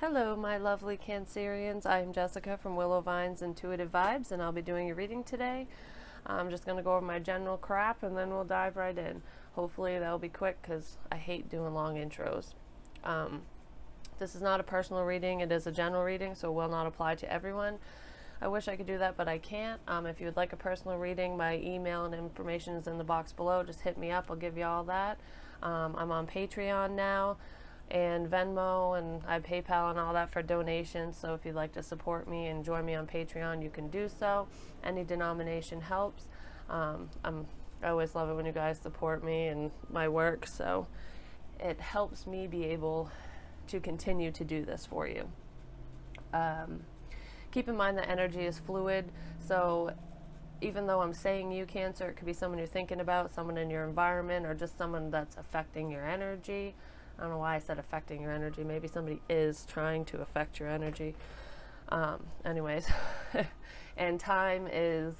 Hello, my lovely Cancerians. I am Jessica from Willow Vine's Intuitive Vibes, and I'll be doing a reading today. I'm just going to go over my general crap, and then we'll dive right in. Hopefully that'll be quick, because I hate doing long intros. This is not a personal reading. It is a general reading, so it will not apply to everyone. I wish I could do that, but I can't. If you would like a personal reading, my email and information is in the box below. Just hit me up. I'll give you all that. I'm on Patreon now and Venmo, and I PayPal and all that for donations. So if you'd like to support me and join me on Patreon, you can do so. Any denomination helps. I always love it when you guys support me and my work, so it helps me be able to continue to do this for you. Keep in mind that energy is fluid, so even though I'm saying you, Cancer, it could be someone you're thinking about, someone in your environment, or just someone that's affecting your energy. I don't know why I said affecting your energy. Maybe somebody is trying to affect your energy. Anyways, and time is,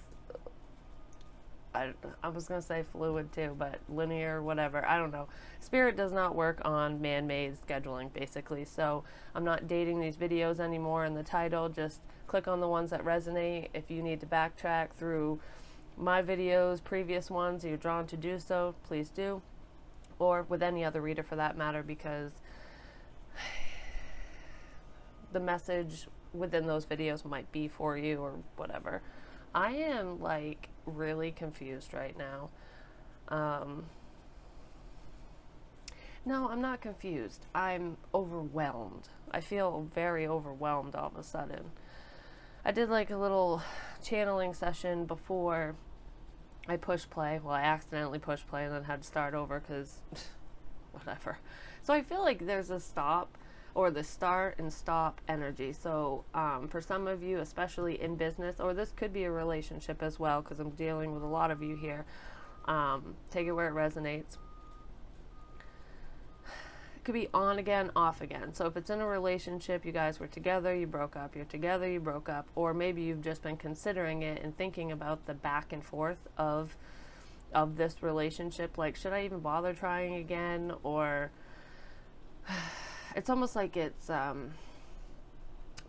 I was going to say fluid too, but linear, whatever. I don't know. Spirit does not work on man-made scheduling, basically. So I'm not dating these videos anymore in the title. Just click on the ones that resonate. If you need to backtrack through my videos, previous ones, you're drawn to do so, please do. Or with any other reader for that matter, because the message within those videos might be for you or whatever. I am like really confused right now. No, I'm not confused. I'm overwhelmed. I feel very overwhelmed all of a sudden. I did like a little channeling session before I pushed play. Well, I accidentally pushed play and then had to start over because whatever. So I feel like there's a stop, or the start and stop energy. So for some of you, especially in business, or this could be a relationship as well, because I'm dealing with a lot of you here. Take it where it resonates. Could be on again, off again. So if it's in a relationship, you guys were together, you broke up, you're together, you broke up, or maybe you've just been considering it and thinking about the back and forth of this relationship. Like, should I even bother trying again? Or it's almost like it's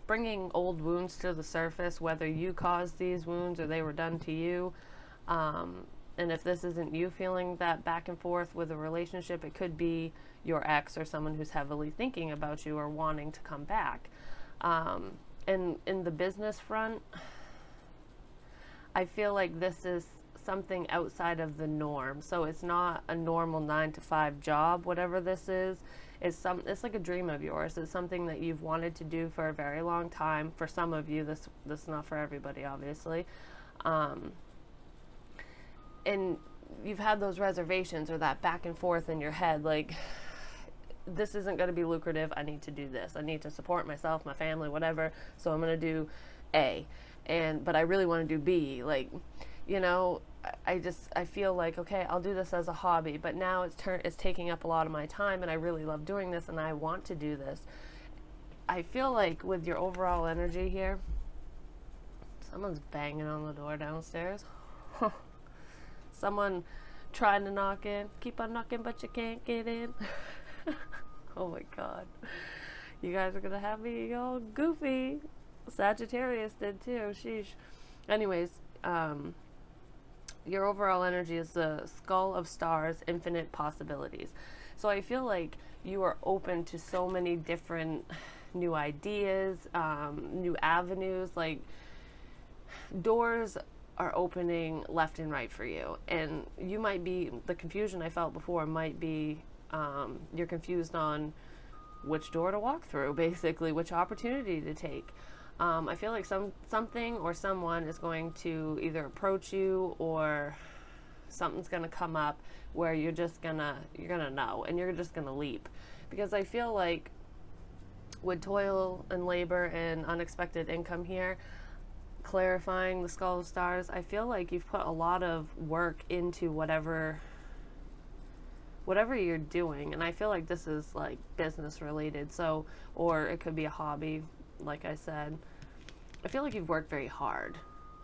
bringing old wounds to the surface, whether you caused these wounds or they were done to you. And if this isn't you feeling that back and forth with a relationship, it could be your ex or someone who's heavily thinking about you or wanting to come back. And in the business front, I feel like this is something outside of the norm. So it's not a normal 9-to-5 job, whatever this is. It's like a dream of yours. It's something that you've wanted to do for a very long time. For some of you, this is not for everybody, obviously. And you've had those reservations or that back and forth in your head, like, this isn't going to be lucrative. I need to do this. I need to support myself, my family, whatever. So I'm going to do A. But I really want to do B. Like, you know, I feel like, okay, I'll do this as a hobby, but now it's taking up a lot of my time, and I really love doing this, and I want to do this. I feel like with your overall energy here, someone's banging on the door downstairs. Someone trying to knock in. Keep on knocking, but you can't get in. Oh my God. You guys are going to have me all goofy. Sagittarius did too. Sheesh. Anyways, your overall energy is the skull of stars, infinite possibilities. So I feel like you are open to so many different new ideas, new avenues, like doors are opening left and right for you. And you might be, the confusion I felt before might be, you're confused on which door to walk through, basically, which opportunity to take. I feel like something or someone is going to either approach you, or something's going to come up where you're gonna know, and you're just gonna leap. Because I feel like with toil and labor and unexpected income here, clarifying the skull of stars, I feel like you've put a lot of work into whatever you're doing, and I feel like this is like business related, so, or it could be a hobby, like I said. I feel like you've worked very hard,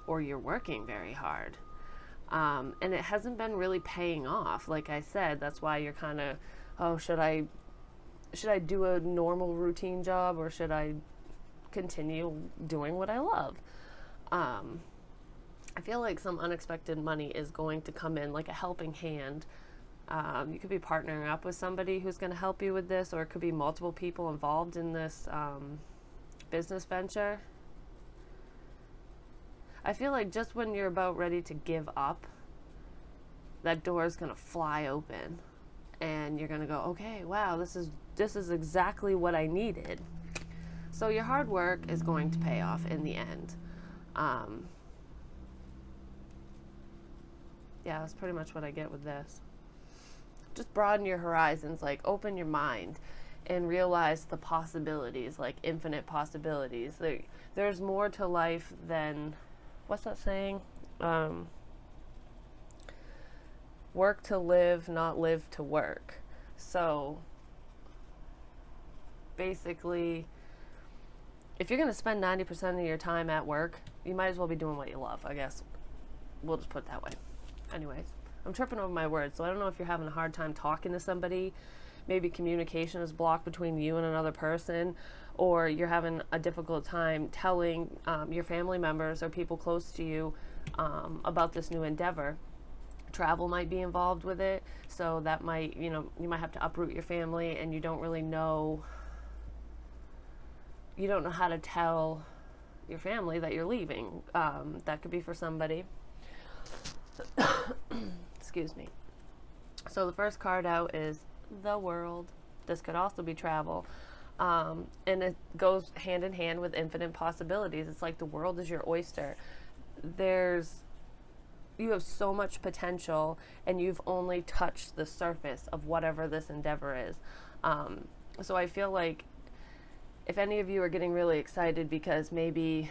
or you're working very hard, and it hasn't been really paying off. Like I said, that's why you're kind of, oh, should I should I do a normal routine job, or should I continue doing what I love? I feel like some unexpected money is going to come in, like a helping hand. You could be partnering up with somebody who's going to help you with this, or it could be multiple people involved in this business venture. I feel like just when you're about ready to give up, that door is going to fly open, and you're going to go, okay, wow, this is exactly what I needed. So your hard work is going to pay off in the end. Yeah, that's pretty much what I get with this. Just broaden your horizons, like open your mind and realize the possibilities, like infinite possibilities. There's more to life than, what's that saying? Work to live, not live to work. So basically, if you're going to spend 90% of your time at work, you might as well be doing what you love, I guess. We'll just put it that way. Anyways, I'm tripping over my words, so I don't know if you're having a hard time talking to somebody. Maybe communication is blocked between you and another person, or you're having a difficult time telling your family members or people close to you about this new endeavor. Travel might be involved with it, so that might, you might have to uproot your family, and you don't know how to tell your family that you're leaving. That could be for somebody. Excuse me. So the first card out is the world. This could also be travel. And it goes hand in hand with infinite possibilities. It's like the world is your oyster. You have so much potential, and you've only touched the surface of whatever this endeavor is. So I feel like if any of you are getting really excited because maybe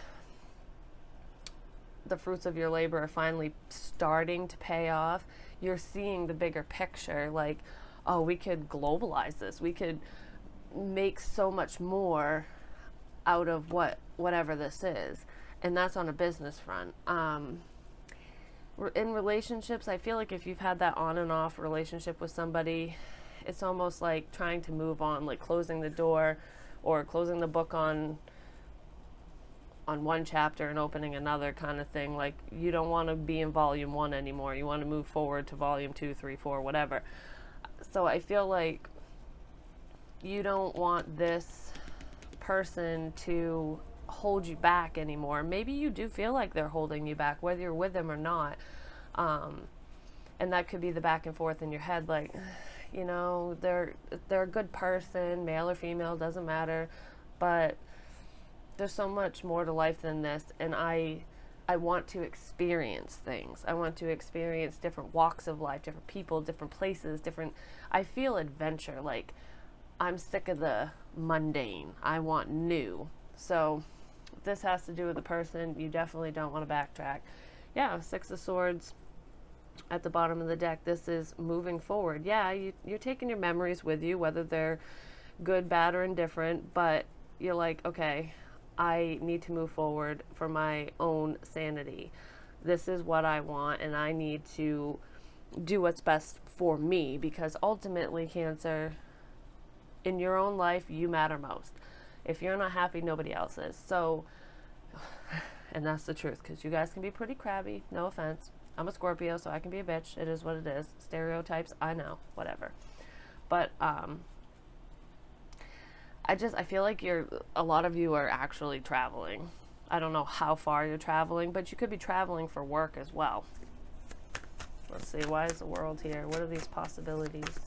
the fruits of your labor are finally starting to pay off, you're seeing the bigger picture, like, oh, we could globalize this. We could make so much more out of whatever this is. And that's on a business front. In relationships, I feel like if you've had that on and off relationship with somebody, it's almost like trying to move on, like closing the door or closing the book on one chapter and opening another kind of thing. Like, you don't want to be in volume 1 anymore. You want to move forward to volume 2, 3, 4, whatever. So I feel like you don't want this person to hold you back anymore. Maybe you do feel like they're holding you back, whether you're with them or not. And that could be the back and forth in your head, like, they're a good person, male or female, doesn't matter, but there's so much more to life than this, and I want to experience things. I want to experience different walks of life, different people, different places, I feel adventure. Like, I'm sick of the mundane. I want new. So if this has to do with the person, you definitely don't want to backtrack. Yeah, 6 of Swords at the bottom of the deck. This is moving forward. Yeah, you're taking your memories with you, whether they're good, bad, or indifferent, but you're like, okay, I need to move forward for my own sanity. This is what I want, and I need to do what's best for me, because ultimately, Cancer, in your own life, you matter most. If you're not happy, nobody else is. So, and that's the truth, because you guys can be pretty crabby, no offense. I'm a Scorpio, so I can be a bitch. It is what it is. Stereotypes, I know, whatever. But I feel like a lot of you are actually traveling. I don't know how far you're traveling, but you could be traveling for work as well. Let's see, why is the world here? What are these possibilities?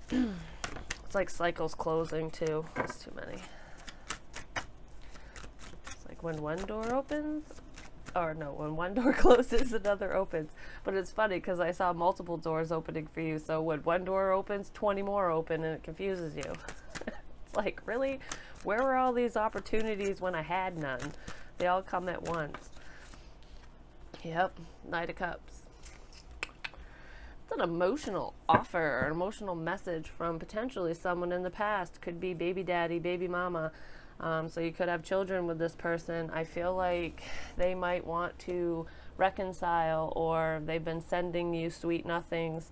It's like cycles closing too. That's too many. It's like when one door opens, or no, when one door closes, another opens. But it's funny because I saw multiple doors opening for you. So when one door opens, 20 more open, and it confuses you. It's like, really? Where were all these opportunities when I had none? They all come at once. Yep, Knight of Cups. It's an emotional offer or an emotional message from potentially someone in the past. Could be baby daddy, baby mama. So you could have children with this person. I feel like they might want to reconcile, or they've been sending you sweet nothings.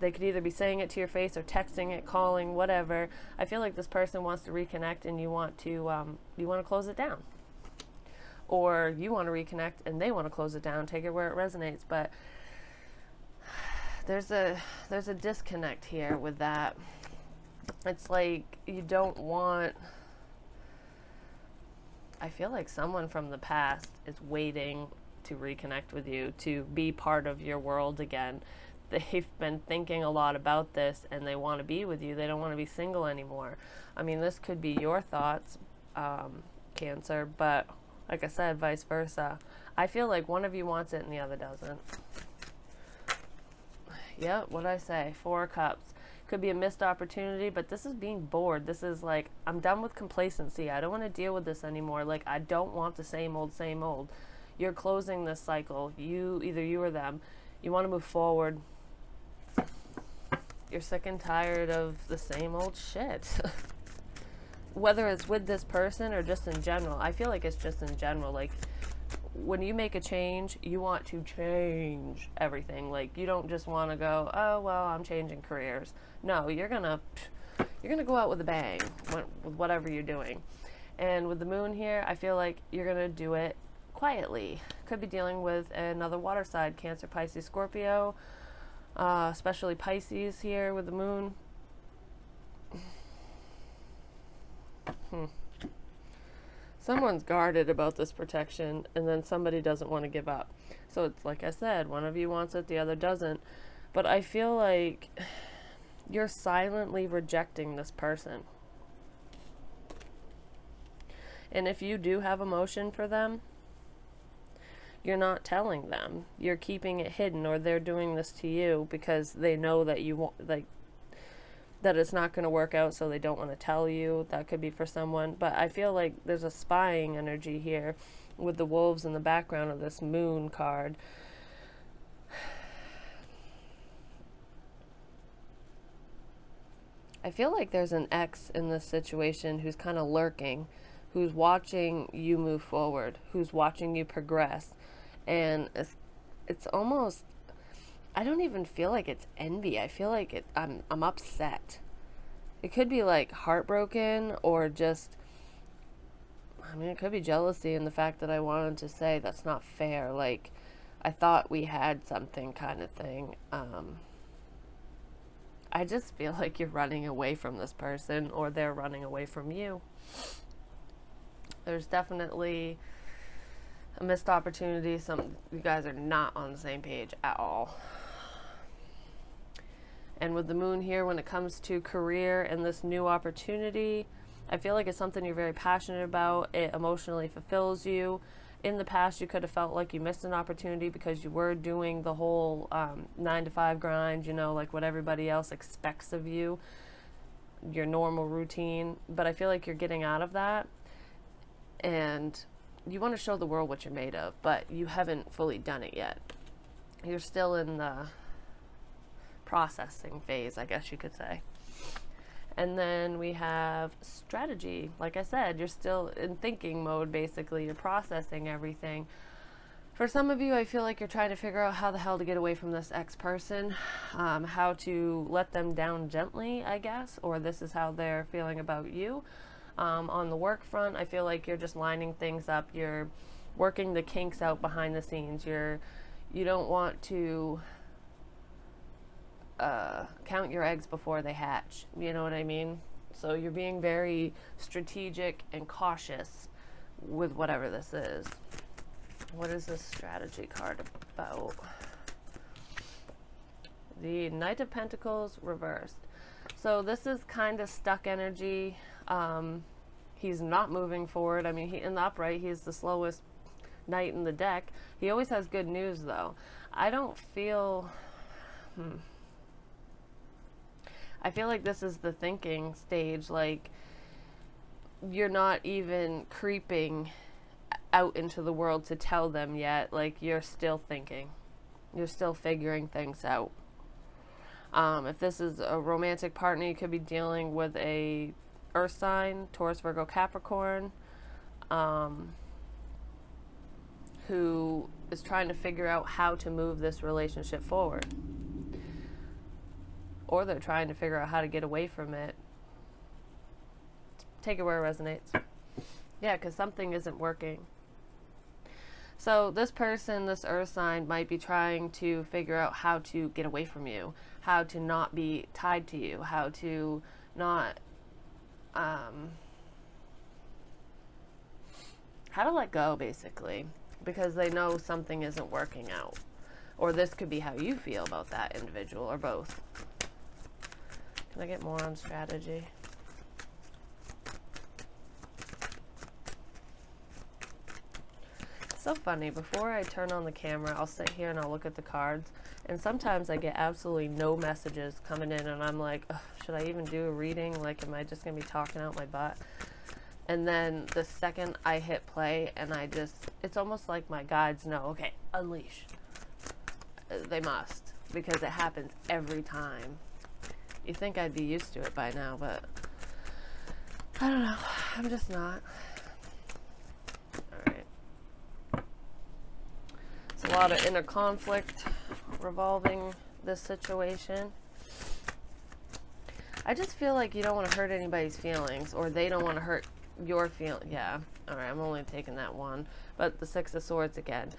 they could either be saying it to your face or texting it, calling, whatever. I feel like this person wants to reconnect and you want to close it down. Or you want to reconnect and they want to close it down, take it where it resonates. But there's a disconnect here with that. It's like you don't want, I feel like someone from the past is waiting to reconnect with you, to be part of your world again. They've been thinking a lot about this and they want to be with you. They don't want to be single anymore. I mean, this could be your thoughts, Cancer, but like I said, vice versa. I feel like one of you wants it and the other doesn't. Yeah, what'd I say? 4 of Cups. Could be a missed opportunity, but this is being bored. This is like, I'm done with complacency. I don't want to deal with this anymore. Like, I don't want the same old, same old. You're closing this cycle. Either you or them. You want to move forward. You're sick and tired of the same old shit. Whether it's with this person or just in general. I feel like it's just in general. Like, when you make a change, you want to change everything. Like, you don't just want to go, oh, well, I'm changing careers. No, you're gonna go out with a bang with whatever you're doing. And with the moon here, I feel like you're gonna do it quietly. Could be dealing with another water side, Cancer, Pisces, Scorpio, especially Pisces here with the moon. Someone's guarded about this protection, and then somebody doesn't want to give up. So it's like I said, one of you wants it, the other doesn't. But I feel like you're silently rejecting this person. And if you do have emotion for them, you're not telling them. You're keeping it hidden, or they're doing this to you because they know that you want, like, that it's not going to work out, so they don't want to tell you. That could be for someone. But I feel like there's a spying energy here with the wolves in the background of this moon card. I feel like there's an ex in this situation who's kind of lurking, who's watching you move forward, who's watching you progress. And it's almost, I don't even feel like it's envy. I feel like I'm upset. It could be like heartbroken, or just, I mean, it could be jealousy in the fact that I wanted to say that's not fair. Like, I thought we had something kind of thing. I just feel like you're running away from this person, or they're running away from you. There's definitely a missed opportunity. You guys are not on the same page at all. And with the moon here, when it comes to career and this new opportunity, I feel like it's something you're very passionate about. It emotionally fulfills you. In the past, you could have felt like you missed an opportunity because you were doing the whole 9-to-5 grind, you know, like what everybody else expects of you, your normal routine. But I feel like you're getting out of that, and you want to show the world what you're made of, but you haven't fully done it yet. You're still in the processing phase, I guess you could say. And then we have strategy. Like I said, you're still in thinking mode, basically. You're processing everything. For some of you, I feel like you're trying to figure out how the hell to get away from this ex-person, how to let them down gently, I guess, or this is how they're feeling about you. On the work front, I feel like you're just lining things up. You're working the kinks out behind the scenes. You don't want to count your eggs before they hatch. You know what I mean? So you're being very strategic and cautious with whatever this is. What is this strategy card about? The Knight of Pentacles reversed. So this is kind of stuck energy. He's not moving forward. I mean, in the upright, he's the slowest knight in the deck. He always has good news, though. I don't feel... I feel like this is the thinking stage. Like, you're not even creeping out into the world to tell them yet. Like, you're still thinking. You're still figuring things out. If this is a romantic partner, you could be dealing with a earth sign, Taurus, Virgo, Capricorn, who is trying to figure out how to move this relationship forward. or they're trying to figure out how to get away from it. Take it where it resonates. Yeah, because something isn't working. So this person, this earth sign, might be trying to figure out how to get away from you, how to not be tied to you, how to not, how to let go, basically, because they know something isn't working out. Or this could be how you feel about that individual, or both. Can I get more on strategy? So funny, before I turn on the camera, I'll sit here and I'll look at the cards, and sometimes I get absolutely no messages coming in, and I'm like, should I even do a reading? Like, am I just gonna be talking out my butt? And then the second I hit play, and it's almost like my guides know, okay, unleash. They must, because it happens every time. You think I'd be used to it by now, but I don't know, I'm just not. A lot of inner conflict revolving this situation. I just feel like you don't want to hurt anybody's feelings, or they don't want to hurt your feelings. Yeah, alright, I'm only taking that one. But the Six of Swords again.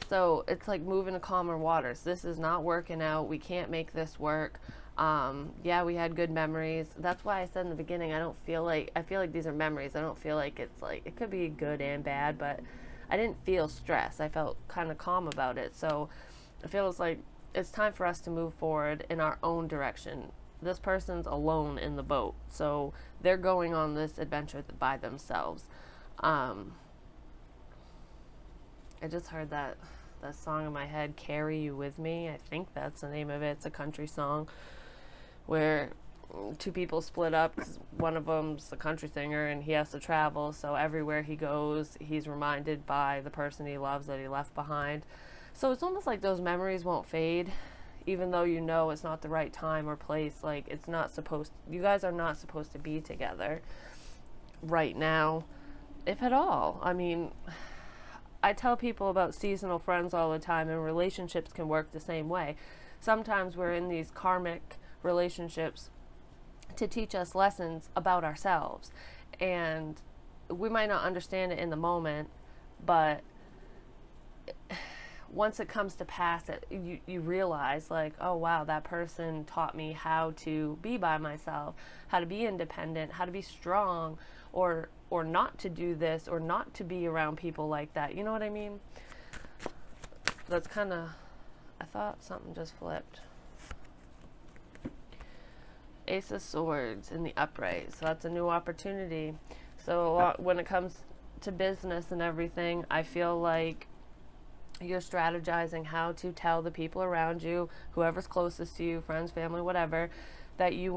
So it's like moving to calmer waters. This is not working out. We can't make this work. Yeah, we had good memories. That's why I said in the beginning, I feel like these are memories. I don't feel like it's like, it could be good and bad, but I didn't feel stress. I felt kind of calm about it. So it feels like it's time for us to move forward in our own direction. This person's alone in the boat, so they're going on this adventure by themselves. I just heard that song in my head, Carry You With Me. I think that's the name of it. It's a country song where two people split up because one of them's a country singer and he has to travel, so everywhere he goes he's reminded by the person he loves that he left behind. So it's almost like those memories won't fade, even though you know it's not the right time or place. Like, it's not supposed, you guys are not supposed to be together right now, if at all. I mean, I tell people about seasonal friends all the time, and relationships can work the same way. Sometimes we're in these karmic relationships to teach us lessons about ourselves, and we might not understand it in the moment, but once it comes to pass, you realize, like, oh wow, that person taught me how to be by myself, how to be independent, how to be strong, or not to do this, or not to be around people like that. You know what I mean? That's kind of, I thought something just flipped. Ace of Swords in the upright, so that's a new opportunity. So when it comes to business and everything, I feel like you're strategizing how to tell the people around you, whoever's closest to you, friends, family, whatever, that you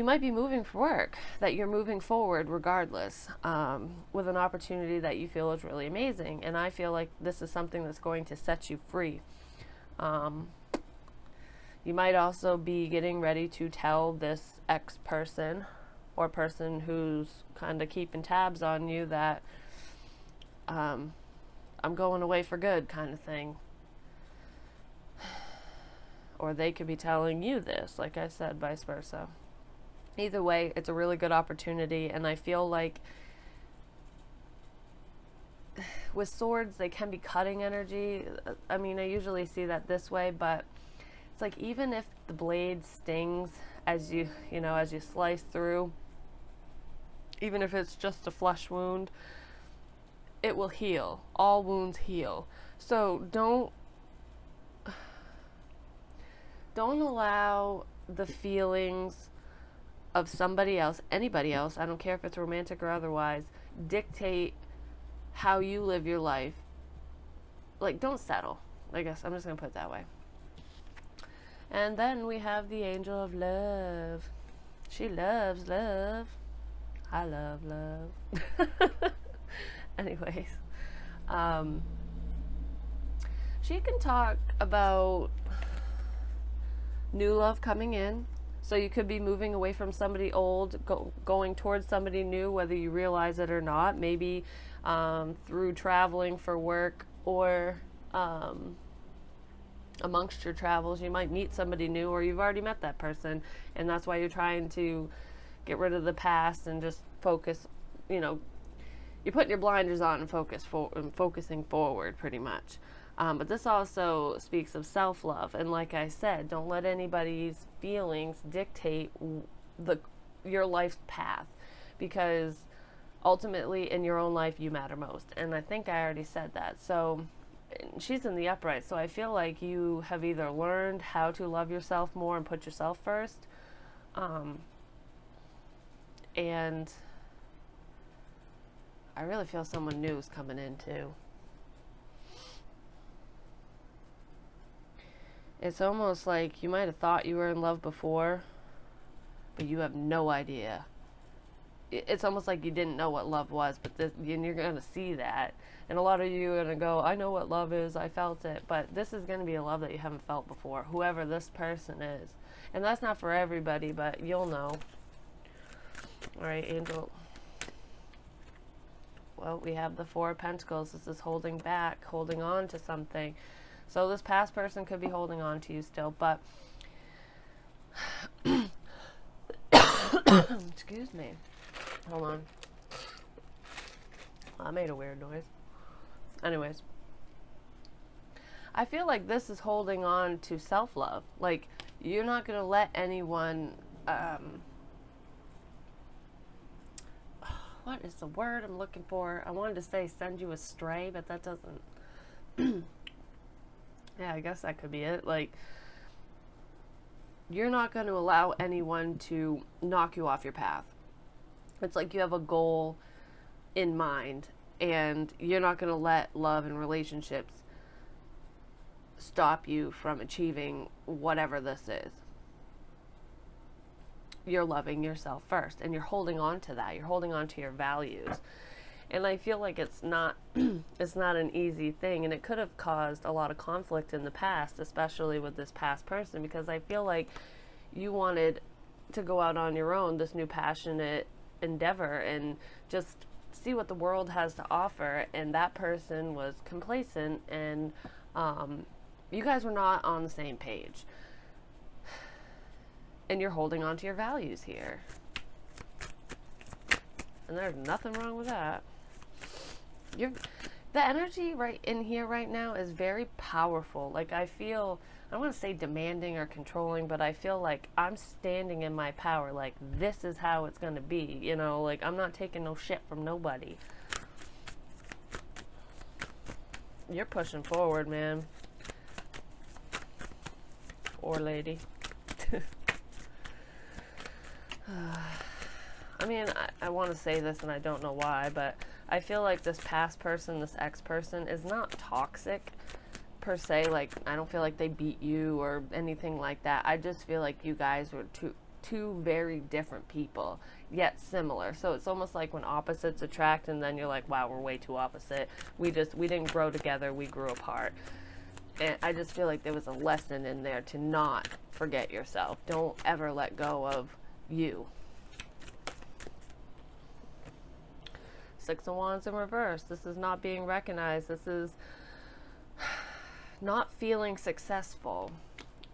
might be moving for work, that you're moving forward regardless, with an opportunity that you feel is really amazing. And I feel like this is something that's going to set you free. You might also be getting ready to tell this ex-person or person who's kind of keeping tabs on you that I'm going away for good, kind of thing. Or they could be telling you this, like I said, vice versa. Either way, it's a really good opportunity, and I feel like with swords, they can be cutting energy. I mean, I usually see that this way, but it's like, even if the blade stings as you slice through, even if it's just a flesh wound, it will heal. All wounds heal. So don't allow the feelings of somebody else, anybody else, I don't care if it's romantic or otherwise, dictate how you live your life. Like, don't settle. I guess I'm just going to put it that way. And then we have the Angel of Love. She loves love. I love love. Anyways, she can talk about new love coming in. So you could be moving away from somebody old, going towards somebody new, whether you realize it or not. Maybe through traveling for work, or amongst your travels, you might meet somebody new, or you've already met that person, and that's why you're trying to get rid of the past and just focus, you know, you're putting your blinders on and focusing forward pretty much. But this also speaks of self-love, and like I said, don't let anybody's feelings dictate your life's path, because ultimately in your own life you matter most. And I think I already said that. So she's in the upright, so I feel like you have either learned how to love yourself more and put yourself first, and I really feel someone new is coming in too. It's almost like you might have thought you were in love before, but you have no idea. It's almost like you didn't know what love was, but and you're going to see that. And a lot of you are going to go, I know what love is, I felt it. But this is going to be a love that you haven't felt before, whoever this person is. And that's not for everybody, but you'll know. All right, Angel. Well, we have the Four of Pentacles. This is holding back, holding on to something. So this past person could be holding on to you still, but excuse me. Hold on. I made a weird noise. Anyways, I feel like this is holding on to self-love. Like, you're not going to let anyone, what is the word I'm looking for? I wanted to say send you astray, but that doesn't. Yeah, I guess that could be it. Like, you're not going to allow anyone to knock you off your path. It's like you have a goal in mind, and you're not going to let love and relationships stop you from achieving whatever this is. You're loving yourself first, and you're holding on to that. You're holding on to your values. And I feel like it's not it's not an easy thing, and it could have caused a lot of conflict in the past, especially with this past person, because I feel like you wanted to go out on your own, this new passionate endeavor, and just see what the world has to offer, and that person was complacent, and you guys were not on the same page. And you're holding on to your values here. And there's nothing wrong with that. The energy right in here right now is very powerful. Like, I feel, I don't want to say demanding or controlling, but I feel like I'm standing in my power. Like, this is how it's going to be, you know, like, I'm not taking no shit from nobody. You're pushing forward, man. Or lady. I mean, I want to say this and I don't know why, but I feel like this past person, this ex-person, is not toxic per se. Like, I don't feel like they beat you or anything like that. I just feel like you guys were two very different people, yet similar. So it's almost like when opposites attract, and then you're like, wow, we're way too opposite. We didn't grow together, we grew apart. And I just feel like there was a lesson in there to not forget yourself. Don't ever let go of you. Six of Wands in reverse. This is not being recognized. This is not feeling successful.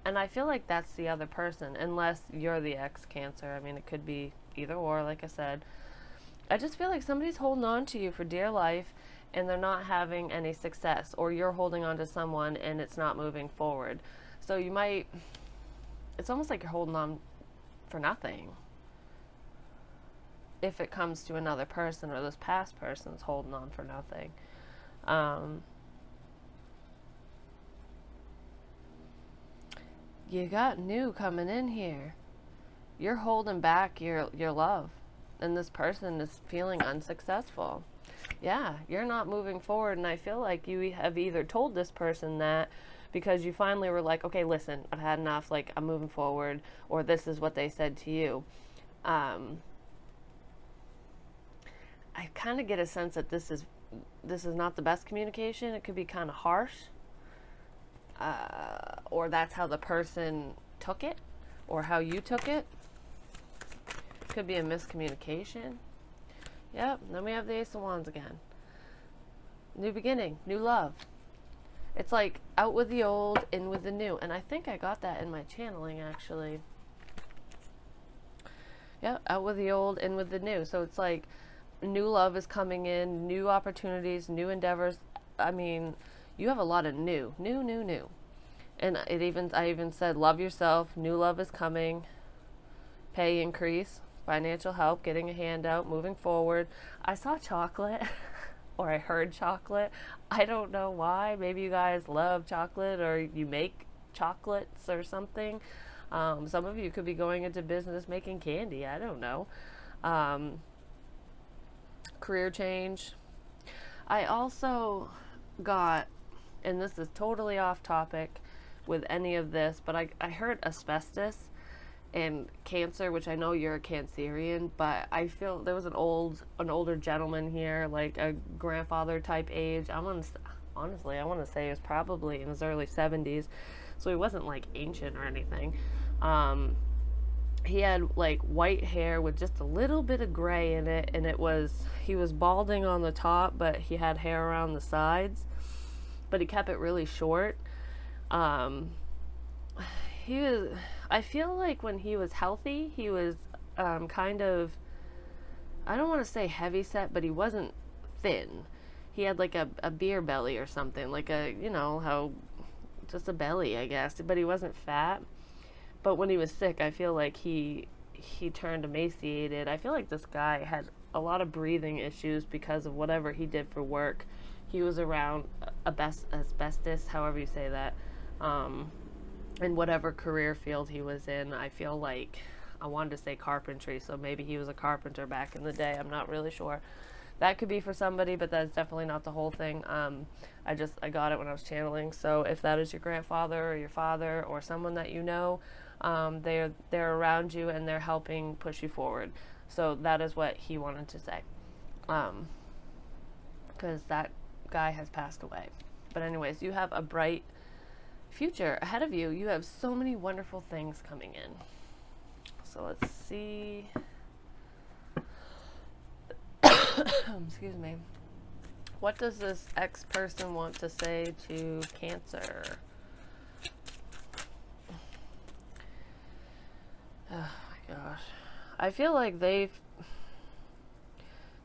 And I feel like that's the other person, unless you're the ex-Cancer. I mean, it could be either or, like I said. I just feel like somebody's holding on to you for dear life, and they're not having any success. Or you're holding on to someone, and it's not moving forward. So you might, it's almost like you're holding on for nothing. If it comes to another person, or this past person's holding on for nothing. You got new coming in here. You're holding back your love, and this person is feeling unsuccessful. Yeah, you're not moving forward, and I feel like you have either told this person that because you finally were like, okay, listen, I've had enough, like, I'm moving forward, or this is what they said to you. I kind of get a sense that this is not the best communication. It could be kind of harsh, or that's how the person took it, or how you took it. Could be a miscommunication. Yep. Then we have the Ace of Wands again. New beginning, new love. It's like out with the old, in with the new. And I think I got that in my channeling, actually. Yeah, out with the old, in with the new. So it's like new love is coming in, new opportunities, new endeavors. I mean, you have a lot of new. And I even said, love yourself, new love is coming, pay increase, financial help, getting a handout, moving forward. I saw chocolate, or I heard chocolate. I don't know why. Maybe you guys love chocolate, or you make chocolates or something. Some of you could be going into business making candy. I don't know. Career change. I also got, and this is totally off topic with any of this, but I heard asbestos and cancer, which I know you're a Cancerian, but I feel there was an older gentleman here, like a grandfather type age. Honestly, I want to say he was probably in his early 70s, so he wasn't like ancient or anything. He had like white hair with just a little bit of gray in it, and he was balding on the top, but he had hair around the sides, but he kept it really short. He was, I feel like when he was healthy, he was kind of, I don't want to say heavy set, but he wasn't thin. He had like a beer belly or something, like how, just a belly, I guess, but he wasn't fat. But when he was sick, I feel like he turned emaciated. I feel like this guy had a lot of breathing issues because of whatever he did for work. He was around asbestos, however you say that, in whatever career field he was in. I feel like, I wanted to say carpentry, so maybe he was a carpenter back in the day. I'm not really sure. That could be for somebody, but that's definitely not the whole thing. I got it when I was channeling. So if that is your grandfather or your father or someone that you know, they're around you and they're helping push you forward. So that is what he wanted to say, because that guy has passed away. But anyways, you have a bright future ahead of you. You have so many wonderful things coming in. So let's see. Excuse me. What does this ex-person want to say to Cancer? Oh my gosh. I feel like they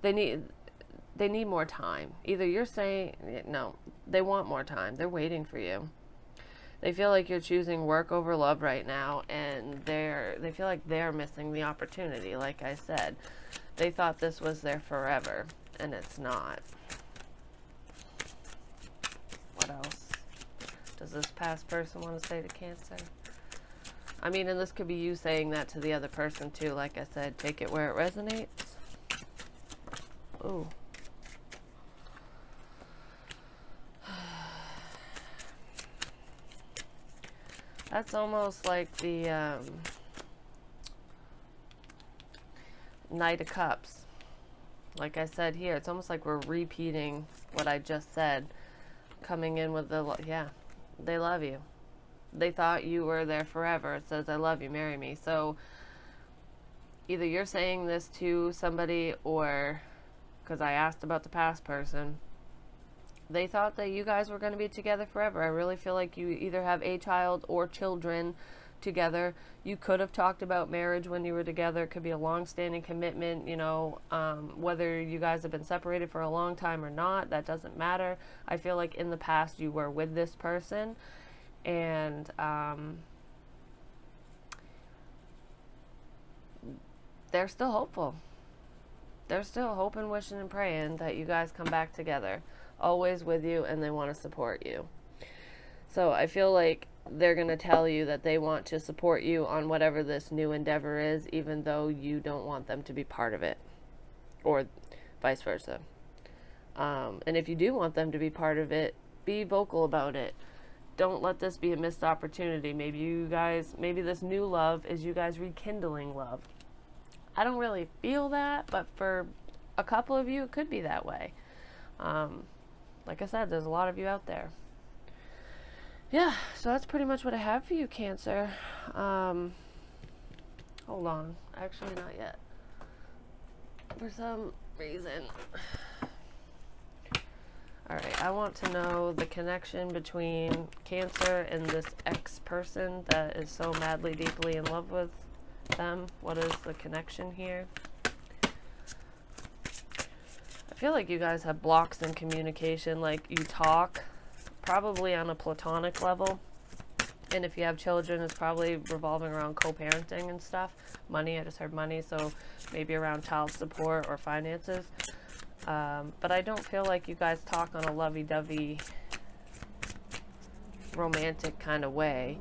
need more time. Either you're saying, no, they want more time. They're waiting for you. They feel like you're choosing work over love right now, and they feel like they're missing the opportunity. Like I said, they thought this was their forever, and it's not. What else does this past person want to say to Cancer? I mean, and this could be you saying that to the other person too. Like I said, take it where it resonates. Ooh. That's almost like the Knight of Cups. Like I said here, it's almost like we're repeating what I just said. Coming in with yeah, they love you. They thought you were there forever. It says, I love you, marry me. So either you're saying this to somebody, or, because I asked about the past person, they thought that you guys were going to be together forever. I really feel like you either have a child or children together. You could have talked about marriage when you were together. It could be a long-standing commitment, whether you guys have been separated for a long time or not, that doesn't matter. I feel like in the past you were with this person, and they're still hopeful. They're still hoping, wishing, and praying that you guys come back together. Always with you, and they want to support you. So I feel like they're going to tell you that they want to support you on whatever this new endeavor is, even though you don't want them to be part of it, or vice versa. And if you do want them to be part of it, be vocal about it. Don't let this be a missed opportunity. Maybe this new love is you guys rekindling love. I don't really feel that, but for a couple of you, it could be that way. Like I said, there's a lot of you out there. Yeah, so that's pretty much what I have for you, Cancer. Hold on. Actually, not yet. For some reason, All right, I want to know the connection between Cancer and this ex-person that is so madly, deeply in love with them. What is the connection here? I feel like you guys have blocks in communication, like you talk, probably on a platonic level. And if you have children, it's probably revolving around co-parenting and stuff. Money, I just heard money, so maybe around child support or finances. But I don't feel like you guys talk on a lovey-dovey, romantic kind of way.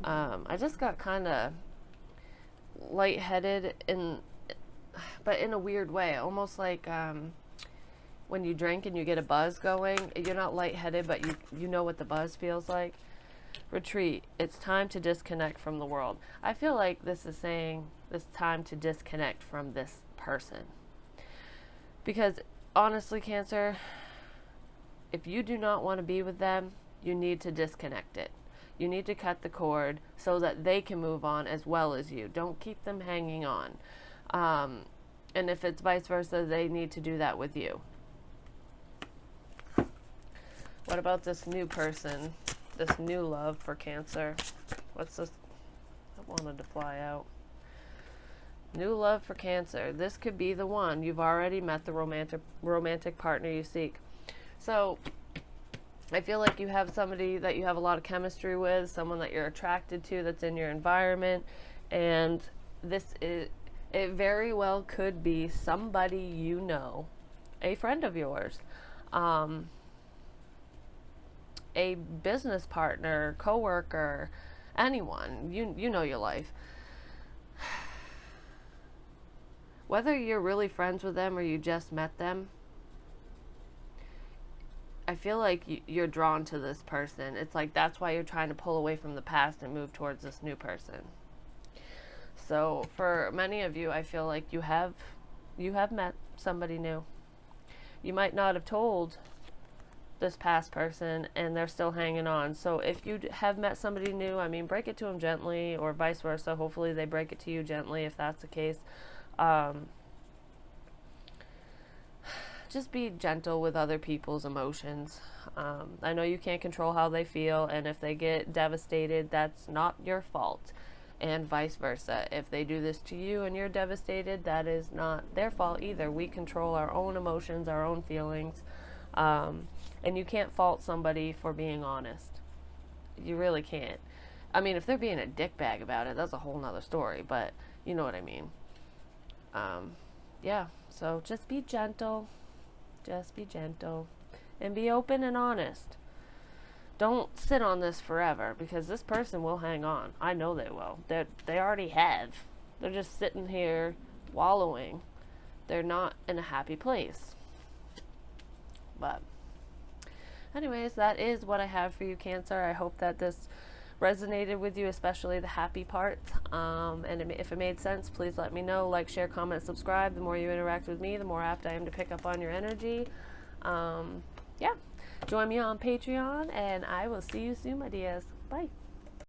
I just got kind of lightheaded, but in a weird way. Almost like when you drink and you get a buzz going. You're not lightheaded, but you know what the buzz feels like. Retreat. It's time to disconnect from the world. I feel like this is saying it's time to disconnect from this person. Because honestly, Cancer, if you do not want to be with them, you need to disconnect it. You need to cut the cord so that they can move on as well as you. Don't keep them hanging on. And if it's vice versa, they need to do that with you. What about this new person? This new love for Cancer? What's this? I wanted to fly out. New love for Cancer. This could be the one. You've already met the romantic partner you seek. So I feel like you have somebody that you have a lot of chemistry with, someone that you're attracted to that's in your environment, and it very well could be somebody you know, a friend of yours, a business partner, coworker, anyone. You know your life. Whether you're really friends with them or you just met them, I feel like you're drawn to this person. It's like that's why you're trying to pull away from the past and move towards this new person. So for many of you, I feel like you have met somebody new. You might not have told this past person and they're still hanging on. So if you have met somebody new, I mean, break it to them gently, or vice versa. Hopefully they break it to you gently if that's the case. Just be gentle with other people's emotions. I know you can't control how they feel, and if they get devastated, that's not your fault, and vice versa. If they do this to you and you're devastated, that is not their fault either. We control our own emotions, our own feelings, and you can't fault somebody for being honest. You really can't. I mean, if they're being a dickbag about it, that's a whole nother story, but you know what I mean. Yeah, so just be gentle. Just be gentle. And be open and honest. Don't sit on this forever, because this person will hang on. I know they will. They already have. They're just sitting here wallowing. They're not in a happy place. But anyways, that is what I have for you, Cancer. I hope that this resonated with you, especially the happy part. And if it made sense, please let me know. Like, share, comment, subscribe. The more you interact with me, the more apt I am to pick up on your energy. Yeah. Join me on Patreon, and I will see you soon, my dears. Bye.